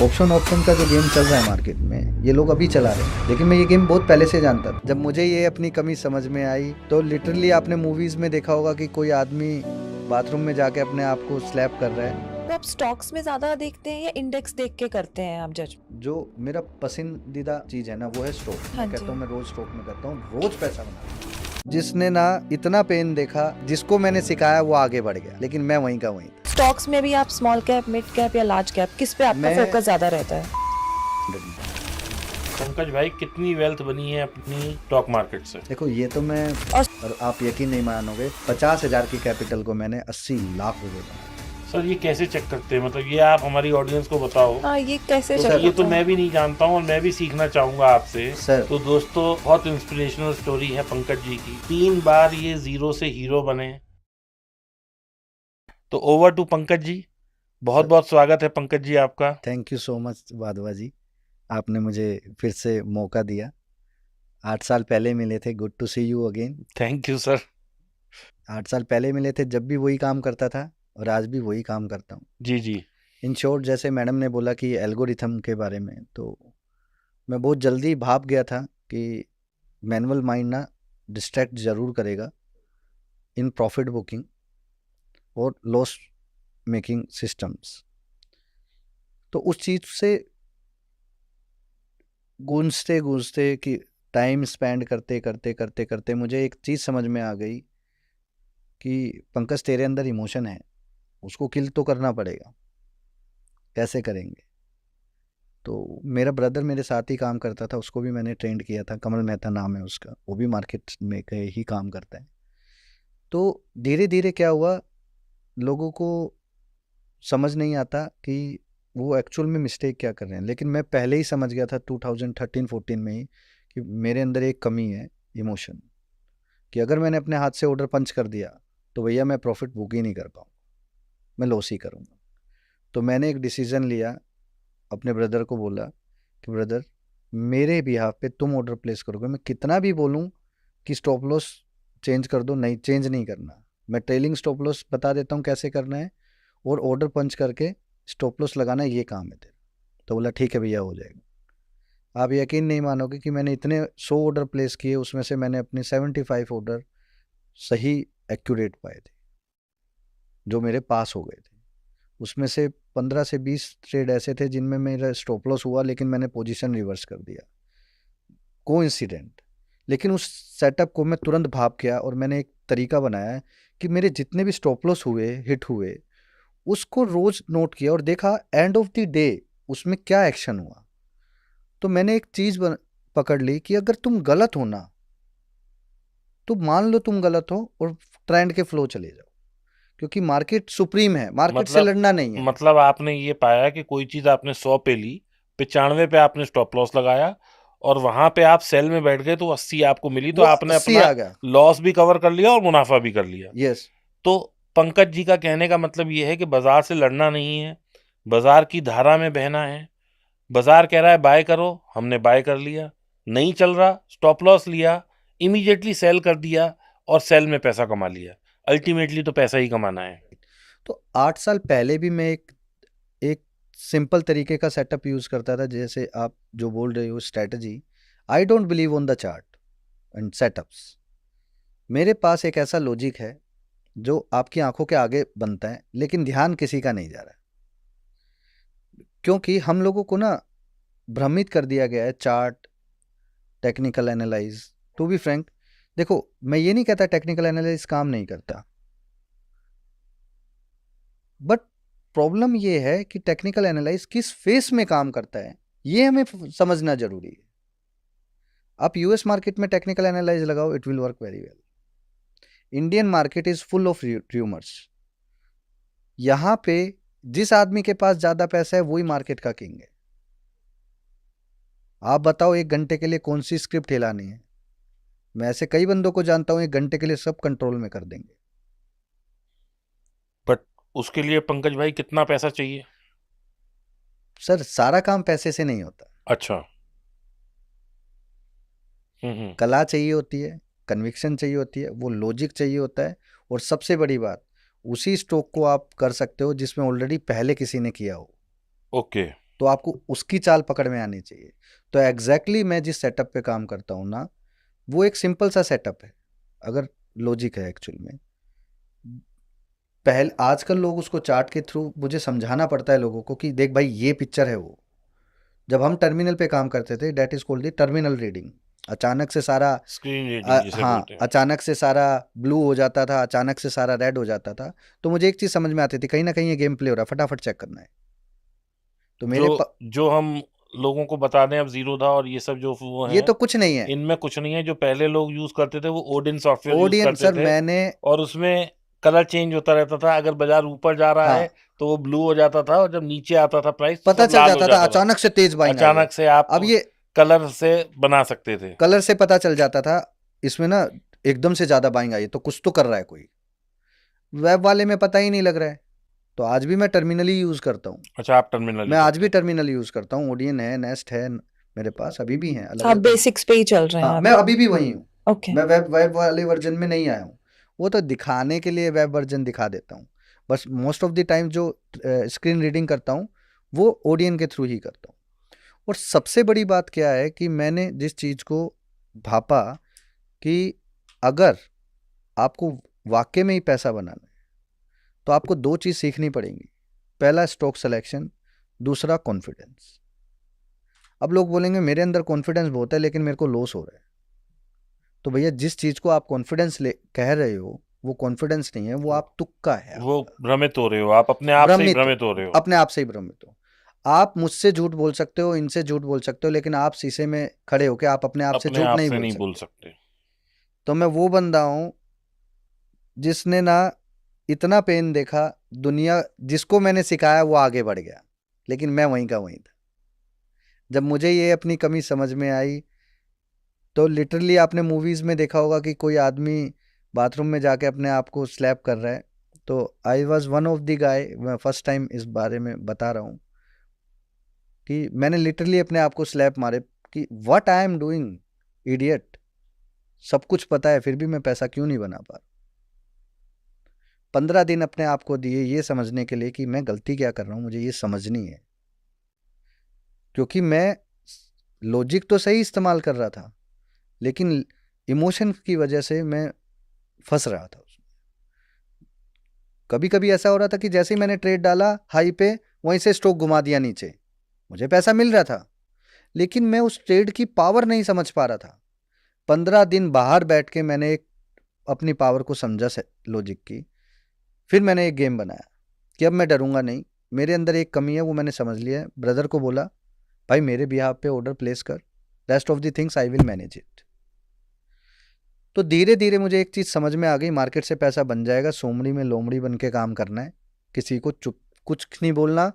Option का जो game चल रहा है मार्केट में, ये लोग अभी चला रहे हैं, लेकिन मैं ये गेम बहुत पहले से जानता था। जब मुझे ये अपनी कमी समझ में आई तो लिटरली आपने मूवीज में देखा होगा कि कोई आदमी बाथरूम में जाके अपने आप को स्लैप कर रहा है। तो आप स्टॉक्स में ज्यादा देखते हैं या इंडेक्स देख के करते हैं आप जज? जो मेरा पसंदीदा चीज है ना वो है स्टॉक। हाँ मैं कहता जी। हूँ मैं रोज स्टॉक में करता हूँ, रोज पैसा बनाता हूँ। जिसने ना इतना पेन देखा, जिसको मैंने सिखाया वो आगे बढ़ गया, लेकिन मैं वहीं का वहीं था। स्टॉक्स में भी आप स्मॉल कैप, मिड कैप या लार्ज कैप, किस पे आपका मैं फोकस ज्यादा रहता है? पंकज भाई, कितनी वेल्थ बनी है अपनी स्टॉक मार्केट से? देखो ये तो मैं और आप यकीन नहीं मानोगे, 50,000 की कैपिटल को मैंने 80 लाख रुपए बनाया। सर ये कैसे चेक करते हैं? मतलब ये आप हमारी ऑडियंस को बताओ। हाँ, ये कैसे तो चल ये तो रहा है? मैं भी नहीं जानता हूँ और मैं भी सीखना चाहूंगा आपसे। सर तो दोस्तों, बहुत इंस्पिरेशनल स्टोरी है पंकज जी की। 3 बार ये जीरो से हीरो बने। तो ओवर टू पंकज जी। बहुत बहुत स्वागत है पंकज जी आपका। Thank you so much Wadhwa ji, आपने मुझे फिर से मौका दिया। 8 साल पहले मिले थे, good to see you again. Thank you sir. 8 साल पहले मिले थे, जब भी वही काम करता था और आज भी वही काम करता हूँ। जी जी। इन शॉर्ट, जैसे मैडम ने बोला कि एल्गोरिथम के बारे में, तो मैं बहुत जल्दी भाप गया था कि मैनुअल माइंड ना डिस्ट्रैक्ट ज़रूर करेगा इन प्रॉफिट बुकिंग और लॉस मेकिंग सिस्टम्स। तो उस चीज़ से गूंजते गूंजते कि टाइम स्पेंड करते करते करते करते मुझे एक चीज़ समझ में आ गई कि पंकज तेरे अंदर इमोशन है, उसको किल तो करना पड़ेगा। कैसे करेंगे? तो मेरा ब्रदर मेरे साथ ही काम करता था, उसको भी मैंने ट्रेंड किया था, कमल मेहता नाम है उसका, वो भी मार्केट में के ही काम करता है। तो धीरे धीरे क्या हुआ, लोगों को समझ नहीं आता कि वो एक्चुअल में मिस्टेक क्या कर रहे हैं, लेकिन मैं पहले ही समझ गया था 2013-14 में ही कि मेरे अंदर एक कमी है, इमोशन, कि अगर मैंने अपने हाथ से ऑर्डर पंच कर दिया तो भैया मैं प्रॉफिट बुक ही नहीं कर पाऊँ, मैं लॉस ही करूँगा। तो मैंने एक डिसीज़न लिया, अपने ब्रदर को बोला कि ब्रदर मेरे बिहाफ पे तुम ऑर्डर प्लेस करोगे, मैं कितना भी बोलूँ कि स्टॉप लॉस चेंज कर दो, नहीं चेंज नहीं करना, मैं ट्रेलिंग स्टॉप लॉस बता देता हूँ कैसे करना है, और ऑर्डर पंच करके स्टॉप लॉस लगाना, ये काम है तेरा। तो बोला ठीक है भैया, हो जाएगा। आप यकीन नहीं मानोगे कि मैंने इतने 100 ऑर्डर प्लेस किए, उसमें से मैंने अपने 75 ऑर्डर सही एक्यूरेट पाए थे, जो मेरे पास हो गए थे। उसमें से 15 से 20 ट्रेड ऐसे थे जिनमें मेरा स्टॉप लॉस हुआ, लेकिन मैंने पोजीशन रिवर्स कर दिया, कोइंसिडेंट। लेकिन उस सेटअप को मैं तुरंत भाप गया और मैंने एक तरीका बनाया है कि मेरे जितने भी स्टॉप लॉस हुए, हिट हुए, उसको रोज नोट किया और देखा एंड ऑफ द डे उसमें क्या एक्शन हुआ। तो मैंने एक चीज पकड़ ली कि अगर तुम गलत हो ना, तो मान लो तुम गलत हो और ट्रेंड के फ्लो चले जाओ, क्योंकि मार्केट सुप्रीम है, मार्केट से लड़ना नहीं है। मतलब आपने ये पाया कि कोई चीज आपने 100 पे ली, 95 पे आपने स्टॉप लॉस लगाया और वहां पे आप सेल में बैठ गए तो 80 आपको मिली, तो वो आपने 80 अपना आ गया। लॉस भी कवर कर लिया और मुनाफा भी कर लिया। यस। तो पंकज जी का कहने का मतलब ये है कि बाजार से लड़ना नहीं है, बाजार की धारा में बहना है। बाजार कह रहा है बाय करो, हमने बाय कर लिया। नहीं चल रहा, स्टॉप लॉस लिया, इमीडिएटली सेल कर दिया और सेल में पैसा कमा लिया। अल्टीमेटली तो पैसा ही कमाना है। तो 8 साल पहले भी मैं एक सिंपल तरीके का सेटअप यूज करता था, जैसे आप जो बोल रहे हो strategy. I don't believe on the chart and setups. मेरे पास एक ऐसा लॉजिक है जो आपकी आंखों के आगे बनता है, लेकिन ध्यान किसी का नहीं जा रहा है, क्योंकि हम लोगों को ना भ्रमित कर दिया गया है chart, technical analyse. To be frank, देखो मैं ये नहीं कहता टेक्निकल एनालिसिस काम नहीं करता, बट प्रॉब्लम ये है कि टेक्निकल एनालाइज किस फेस में काम करता है, ये हमें समझना जरूरी है। आप यूएस मार्केट में टेक्निकल एनालाइज लगाओ, it will work very well. Indian market is full of rumours. यहां पे जिस आदमी के पास ज्यादा पैसा है वही मार्केट का किंग है। आप बताओ 1 घंटे के लिए कौन सी स्क्रिप्ट हिलानी है? मैं ऐसे कई बंदों को जानता हूं, 1 घंटे के लिए सब कंट्रोल में कर देंगे। बट उसके लिए पंकज भाई कितना पैसा चाहिए? सर सारा काम पैसे से नहीं होता। अच्छा। कला चाहिए होती है, कन्विक्शन चाहिए होती है, वो लॉजिक चाहिए होता है, और सबसे बड़ी बात, उसी स्ट्रोक को आप कर सकते हो जिसमें ऑलरेडी पहले किसी ने किया हो। ओके। तो आपको उसकी चाल पकड़ में आनी चाहिए। तो एग्जैक्टली मैं जिस सेटअप पे काम करता हूँ ना, वो एक सिंपल सा सेटअप है, अगर लॉजिक है एक्चुअल में। पहले आजकल लोग उसको चार्ट के थ्रू मुझे समझाना पड़ता है लोगों को कि देख भाई ये पिक्चर है वो। जब हम टर्मिनल पे काम करते थे, that is called the terminal reading. अचानक से सारा स्क्रीन रीडिंग जिसे हाँ, बोलते हैं। अचानक से सारा ब्लू हो जाता था, अचानक से सारा रेड हो जाता था। तो मुझे एक चीज समझ में आती थी, कहीं ना कहीं ये गेम प्ले हो रहा है, फटाफट चेक करना है। तो जो मेरे जो हम लोगों को बता दें, अब जीरोधा और ये सब जो वो ये है, तो कुछ नहीं है। इनमें कुछ नहीं है। जो पहले लोग यूज करते थे वो ओडिन सॉफ्टवेयर यूज ओडियन करते सर थे, मैंने और उसमें कलर चेंज होता रहता था। अगर बाजार ऊपर जा रहा है हाँ, तो वो ब्लू हो जाता था, और जब नीचे आता था प्राइस तो पता सब चल लाल हो जाता था जाता था। अचानक से तेज बाइंग आई है। अचानक से आप अब ये कलर से बना सकते थे। कलर से पता चल जाता था, इसमें ना एकदम से ज्यादा बाइंग आई है, तो कुछ तो कर रहा है कोई। वेब वाले में पता ही नहीं लग रहा है। तो आज भी मैं टर्मिनल ही यूज करता हूँ। अच्छा, आप टर्मिनल ही मैं आज करते भी हैं। टर्मिनल यूज करता हूँ। ओडियन है, नेस्ट है, मेरे पास अभी भी हैं अलग आप अलग। बेसिक्स पे ही चल रहे हैं हाँ, मैं अभी? अभी भी वही हूँ। ओके। मैं वेब वेब वाले वर्जन में नहीं आया हूँ। वो तो दिखाने के लिए वेब वर्जन दिखा देता हूँ। बस मोस्ट ऑफ द टाइम जो स्क्रीन रीडिंग करता हूँ वो ओडियन के थ्रू ही करता हूँ। और सबसे बड़ी बात क्या है कि मैंने जिस चीज़ को भापा कि अगर आपको वाकई में ही पैसा बनाना है तो आपको दो चीज़ सीखनी पड़ेंगी। पहला स्टॉक सिलेक्शन, दूसरा कॉन्फिडेंस। अब लोग बोलेंगे मेरे अंदर कॉन्फिडेंस बहुत है लेकिन मेरे को लॉस हो रहा है। तो भैया जिस चीज़ को आप कॉन्फिडेंस ले कह रहे हो वो कॉन्फिडेंस नहीं है, वो आप तुक्का है वो आपका। भ्रमित हो रहे हो, आप अपने आप से ही भ्रमित भ्रमित हो रहे हो, हो। अपने आप से ही भ्रमित हो। आप मुझसे झूठ बोल सकते हो, इनसे झूठ बोल सकते हो, लेकिन आप शीशे में खड़े होकर आप अपने आप से अपने झूठ आप नहीं से बोल नहीं बोल सकते। सकते। तो मैं वो बंदा हूँ जिसने ना इतना पेन देखा दुनिया, जिसको मैंने सिखाया वो आगे बढ़ गया, लेकिन मैं वहीं का वहीं था। जब मुझे ये अपनी कमी समझ में आई तो लिटरली आपने मूवीज में देखा होगा कि कोई आदमी बाथरूम में जाके अपने आप को स्लैप कर रहा है। तो I was one of the guy. मैं फर्स्ट टाइम इस बारे में बता रहा हूँ कि मैंने लिटरली अपने आप को स्लैप मारे कि what I am doing idiot. सब कुछ पता है फिर भी मैं पैसा क्यों नहीं बना पा रहा। 15 दिन अपने आप को दिए ये समझने के लिए कि मैं गलती क्या कर रहा हूँ, मुझे ये समझनी है। क्योंकि मैं लॉजिक तो सही इस्तेमाल कर रहा था लेकिन इमोशन की वजह से मैं फंस रहा था उसमें। कभी कभी ऐसा हो रहा था कि जैसे ही मैंने ट्रेड डाला हाई पे, वहीं से स्टॉक घुमा दिया नीचे। मुझे पैसा मिल रहा था लेकिन मैं उस ट्रेड की पावर नहीं समझ पा रहा था। 15 दिन बाहर बैठ के मैंने एक अपनी पावर को समझा से लॉजिक की। फिर मैंने एक गेम बनाया कि अब मैं डरूंगा नहीं। मेरे अंदर एक कमी है वो मैंने समझ लिया है। ब्रदर को बोला भाई मेरे बिहाफ पे ऑर्डर प्लेस कर, rest of the things I will manage it. तो धीरे धीरे मुझे एक चीज़ समझ में आ गई, मार्केट से पैसा बन जाएगा, सोमड़ी में लोमड़ी बन के काम करना है। किसी को चुप कुछ नहीं बोलना,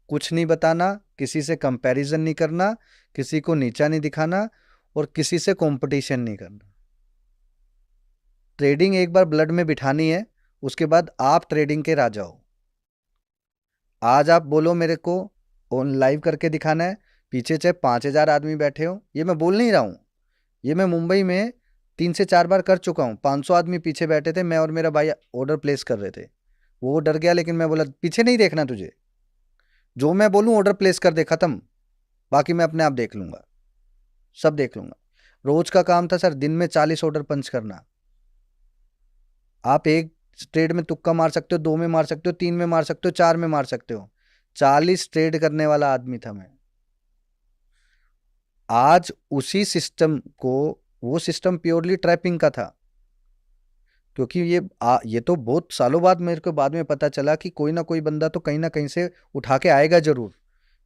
कुछ नहीं बताना, किसी से कंपैरिजन नहीं करना, किसी को नीचा नहीं दिखाना और किसी से कंपटीशन नहीं करना। ट्रेडिंग एक बार ब्लड में बिठानी है, उसके बाद आप ट्रेडिंग के राजा हो। आज आप बोलो मेरे को ऑन लाइव करके दिखाना है, पीछे चाहे 5,000 आदमी बैठे हो, ये मैं बोल नहीं रहा हूँ। ये मैं मुंबई में 3 से 4 बार कर चुका हूँ। 500 आदमी पीछे बैठे थे, मैं और मेरा भाई ऑर्डर प्लेस कर रहे थे। वो डर गया लेकिन मैं बोला पीछे नहीं देखना तुझे, जो मैं बोलूँ ऑर्डर प्लेस कर दे, खत्म, बाकी मैं अपने आप देख लूंगा, सब देख लूंगा। रोज का काम था सर दिन में 40 ऑर्डर पंच करना। आप एक ट्रेड में तुक्का मार सकते हो, 2 में मार सकते हो, 3 में मार सकते हो, 4 में मार सकते हो। 40 ट्रेड करने वाला आदमी था मैं। आज उसी सिस्टम को, वो सिस्टम प्योरली ट्रैपिंग का था। क्योंकि ये तो बहुत सालों बाद मेरे को बाद में पता चला कि कोई ना कोई बंदा तो कहीं ना कहीं से उठा के आएगा जरूर।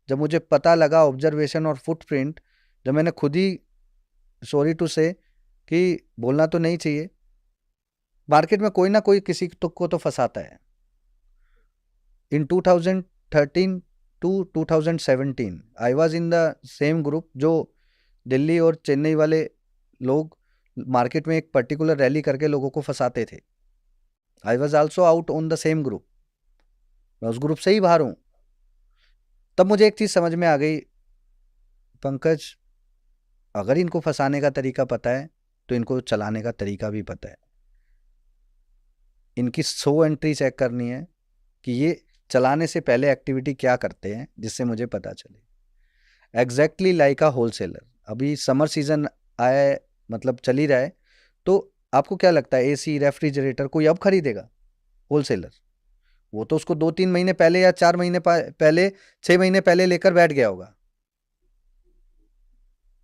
जब मुझे पता लगा ऑब्जर्वेशन और फुटप्रिंट, जब मैंने खुद ही, सॉरी टू से कि बोलना तो नहीं चाहिए, मार्केट में कोई ना कोई किसी को तो फंसाता है। In 2013 to 2017 I was in the same group जो दिल्ली और चेन्नई वाले लोग मार्केट में एक पर्टिकुलर रैली करके लोगों को फंसाते थे। I was also out on the same group, मैं उस ग्रुप से ही बाहर हूं। तब मुझे एक चीज समझ में आ गई, पंकज अगर इनको फंसाने का तरीका पता है तो इनको चलाने का तरीका भी पता है। इनकी 100 एंट्री चेक करनी है कि ये चलाने से पहले एक्टिविटी क्या करते हैं जिससे मुझे पता चले। एग्जैक्टली लाइक अ होलसेलर। अभी समर सीजन आया है, मतलब चल ही रहा है, तो आपको क्या लगता है एसी रेफ्रिजरेटर कोई अब खरीदेगा? होलसेलर। वो तो उसको 2-3 महीने पहले या 4 महीने पहले, 6 महीने पहले लेकर बैठ गया होगा,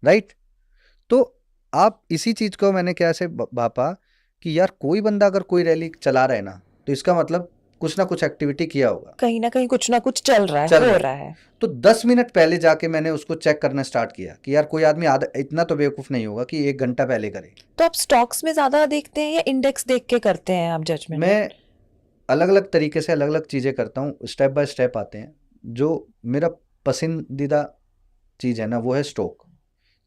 राइट? तो आप इसी चीज को मैंने कैसे भापा कि यार कोई बंदा अगर कोई रैली चला रहा है ना, तो इसका मतलब कुछ ना कुछ एक्टिविटी किया होगा, कहीं ना कहीं कुछ ना कुछ चल रहा है, चल हो रहा रहा है। है। तो 10 मिनट पहले जाके मैंने उसको चेक करना स्टार्ट किया कि यार कोई आदमी आधा इतना तो बेवकूफ नहीं होगा कि 1 घंटा पहले करे। तो आप स्टॉक्स में ज्यादा देखते हैं या इंडेक्स देख के करते हैं आप जजमेंट? मैं अलग अलग तरीके से अलग अलग चीजें करता हूँ, स्टेप बाय स्टेप आते हैं। जो मेरा पसंदीदा चीज है ना, वो है स्टॉक।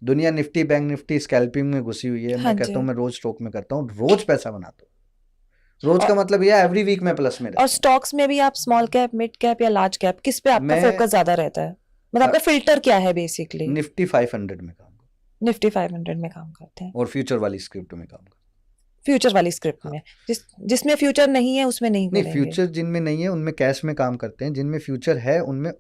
दुनिया निफ्टी बैंक निफ्टी स्कैल्पिंग में घुसी हुई है। हाँ मैं कहता जी। हूँ मैं रोज स्टॉक में करता हूँ, रोज पैसा बनाता हूँ। रोज का और मतलब यह एवरी वीक में प्लस में और रहता हूँ। स्टॉक्स में भी आप स्मॉल कैप, मिड कैप या लार्ज कैप, किस पे आपका मैं फोकस ज्यादा रहता है? मतलब आपका फिल्टर क्या है बेसिकली? निफ्टी 500 में काम करता निफ्टी 500 में काम करते हैं, हूँ और फ्यूचर वाली स्क्रिप्ट में काम करता फ्यूचर वाली स्क्रिप्ट हूँ। हाँ, में। जिसमें फ्यूचर नहीं है उसमें नहीं नहीं, करेंगे। फ्यूचर जिनमें नहीं है उनमें कैश में काम करते हैं, जिनमें फ्यूचर है उनमें,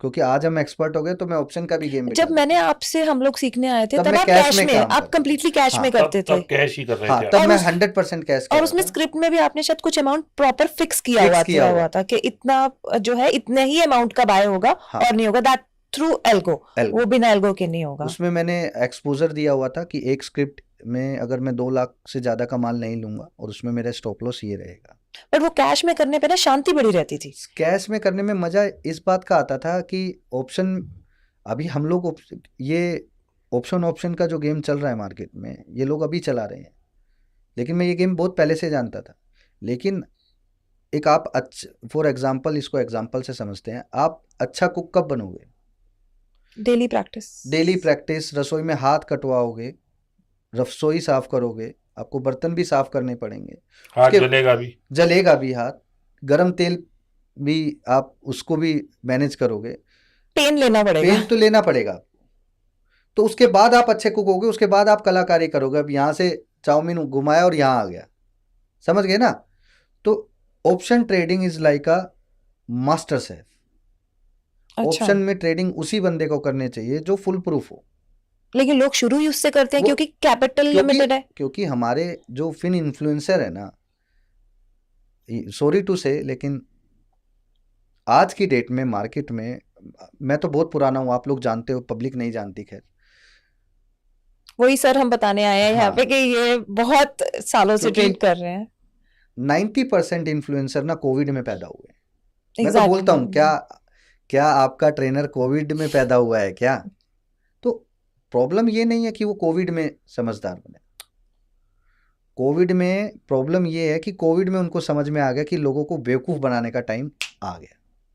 क्योंकि आज हम एक्सपर्ट हो गए तो मैं ऑप्शन का भी गेम बिठा जब मैंने देता हूँ। आपसे हम लोग सीखने आए थे तब तब मैं आप कैश कैश में में, काम आप करता था। कंप्लीटली कैश हाँ, में करते थे। तब कैश ही कर रहे हाँ, थे तब आप। और मैं उस 100% कैश कर और रहा उसमें था। स्क्रिप्ट में भी आपने शायद कुछ अमाउंट प्रॉपर फिक्स किया फिक्स हुआ किया हुआ था कि इतना जो है इतने ही अमाउंट का बाय होगा हाँ, और नहीं होगा, दैट थ्रू एल्गो, एल्गो। वो बिना एल्गो के नहीं होगा। उसमें मैंने एक्सपोजर दिया हुआ था कि एक स्क्रिप्ट में अगर मैं 2 लाख से ज्यादा का माल नहीं लूंगा और उसमें मेरा स्टॉप लॉस ये रहेगा। पर वो कैश में करने पे ना शांति बड़ी रहती थी। कैश में करने में मजा इस बात का आता था कि ऑप्शन, अभी हम लोग ये ऑप्शन का जो गेम चल रहा है मार्केट में, ये लोग अभी चला रहे हैं, लेकिन मैं ये गेम बहुत पहले से जानता था। लेकिन एक आप फॉर एग्जाम्पल, इसको एग्जाम्पल से समझते हैं, आप अच्छा कुक कब बनोगे? Daily practice. डेली प्रैक्टिस, रसोई में हाथ कटवाओगे, रसोई साफ करोगे, आपको बर्तन भी साफ करने पड़ेंगे, हाथ उसके जलेगा भी। जलेगा भी हाथ, गरम तेल भी आप उसको भी मैनेज करोगे, पेन लेना पड़ेगा। पेन तो लेना पड़ेगा आपको। तो उसके बाद आप अच्छे कुक होगे, उसके बाद आप कलाकारी करोगे। अब यहाँ से चाउमीन घुमाया और यहाँ आ गया, समझ गए ना? तो option trading is like a master chef. अच्छा, ऑप्शन में ट्रेडिंग उसी बंदे को करने चाहिए जो फुल प्रूफ हो। लेकिन लोग शुरू ही उससे करते हैं वो क्योंकि कैपिटल लिमिटेड है। क्योंकि हमारे जो फिन इन्फ्लुएंसर है ना, सॉरी टू से, लेकिन आज की डेट में मार्केट में, मैं तो बहुत पुराना हूँ, आप लोग जानते हो, पब्लिक नहीं जानती, खैर। वही सर हम बताने आए हैं यहाँ पे हाँ, कि ये बहुत सालों से क्योंकि ट्रेड कर रहे हैं। 90% इन्फ्लुएंसर ना कोविड में पैदा हुए। मैं तो बोलता हूँ, एग्जैक्टली। क्या आपका ट्रेनर कोविड में पैदा हुआ है क्या? तो प्रॉब्लम ये नहीं है कि वो कोविड में समझदार बने। कोविड में प्रॉब्लम ये है कि कोविड में उनको समझ में आ गया कि लोगों को बेवकूफ बनाने का टाइम आ गया।